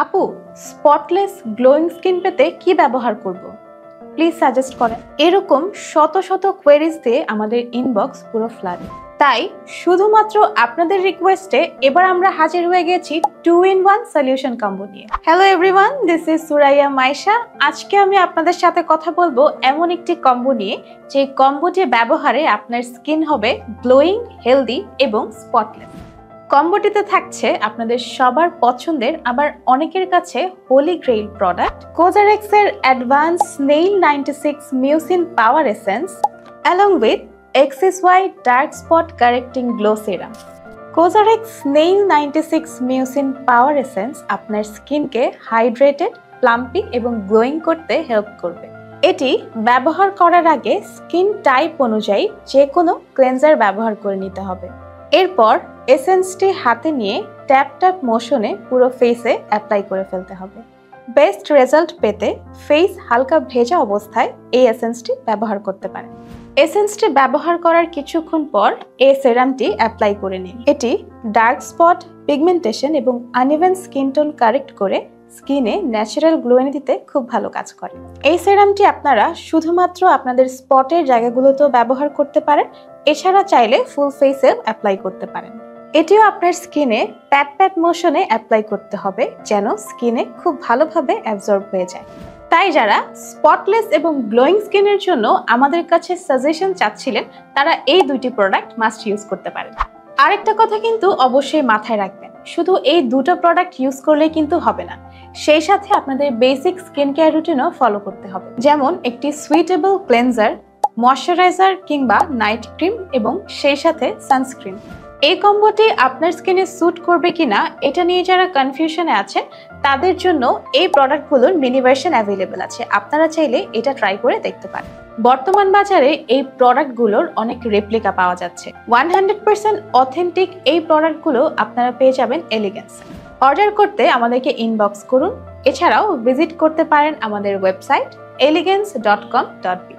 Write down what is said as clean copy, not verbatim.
আপু, spotless glowing skin পেতে কি ব্যবহার করব? প্লিজ সাজেস্ট করেন। এরকম শত শত কোয়েরিজ দিয়ে আমাদের ইনবক্স পুরো ফ্লাড। তাই শুধুমাত্র আপনাদের রিকোয়েস্টে এবার আমরা হাজির হয়ে গেছি 2-in-1 সলিউশন কম্বো নিয়ে। Hello everyone, this is Suraiya Maisha. আজকে আমি আপনাদের সাথে কথা বলবো এমন একটি কম্বো নিয়ে যে কম্বোটি ব্যবহারে আপনার স্কিন হবে গ্লোয়িং, হেলদি এবং স্পটলেস। কম্বোটিতে থাকছে আপনাদের সবার পছন্দের আবার অনেকের কাছে হোলি গ্রেইল প্রোডাক্ট কোজারেক্স এর advance snail 96 mucin power essence along with XSY dark spot correcting glow serum. COSRX snail 96 mucin power essence আপনার স্কিনকে হাইড্রেটেড, প্লাম্পি এবং গ্লোয়িং করতে হেল্প করবে। এটি ব্যবহার করার আগে স্কিন টাইপ অনুযায়ী যে কোনো ক্লেনজার ব্যবহার করে নিতে হবে। এরপর এসেন্সটি হাতে নিয়ে ট্যাপ ট্যাপ মোশনে পুরো ফেসে অ্যাপ্লাই করে ফেলতে হবে। বেস্ট রেজাল্ট পেতে ফেস হালকা ভেজা অবস্থায় এই এসেন্সটি ব্যবহার করতে পারেন। এসেন্সটি ব্যবহার করার কিছুক্ষণ পর এই সেরামটি অ্যাপ্লাই করে নিন। এটি ডার্ক স্পট, পিগমেন্টেশন এবং আনইভেন স্কিন টোন কারেক্ট করে স্কিনে ন্যাচারাল গ্লো এনে দিতে খুব ভালো কাজ করে। এই সেরামটি আপনারা শুধুমাত্র আপনাদের স্পটের জায়গাগুলোতেও ব্যবহার করতে পারেন, এছাড়া চাইলে ফুল ফেসে অ্যাপ্লাই করতে পারেন। এটিও আপনার স্কিনে প্যাট প্যাট মোশনে অ্যাপ্লাই করতে হবে যেন স্কিনে খুব ভালোভাবে অ্যাবজর্ব হয়ে যায়। তাই যারা স্পটলেস এবং গ্লোয়িং স্কিনের জন্য আমাদের কাছে সাজেশন চাচ্ছিলেন তারা এই দুইটি প্রোডাক্ট মাস্ট ইউজ করতে পারেন। আরেকটা কথা কিন্তু অবশ্যই মাথায় রাখবেন, শুধু এই দুটো প্রোডাক্ট ইউজ করলেই কিন্তু হবে না, সেই সাথে আপনাদের বেসিক স্কিন কেয়ার রুটিনও ফলো করতে হবে, যেমন একটি সুইটেবল ক্লেনজার, ময়শ্চারাইজার কিংবা নাইট ক্রিম এবং সেই সাথে সানস্ক্রিন। এই কম্বোটি আপনার স্কিনে স্যুট করবে কিনা এটা নিয়ে যারা কনফিউশনে আছে তাদের জন্য এই প্রোডাক্টগুলোর মিনি ভার্সন অ্যাভেলেবেল আছে, আপনারা চাইলে এটা ট্রাই করে দেখতে পারেন। বর্তমান বাজারে এই প্রোডাক্টগুলোর অনেক রেপ্লিকা পাওয়া যাচ্ছে। 100% অথেন্টিক এই প্রোডাক্টগুলো আপনারা পেয়ে যাবেন এলিগেন্সে। অর্ডার করতে আমাদেরকে ইনবক্স করুন, এছাড়াও ভিজিট করতে পারেন আমাদের ওয়েবসাইট elegance.com.bt।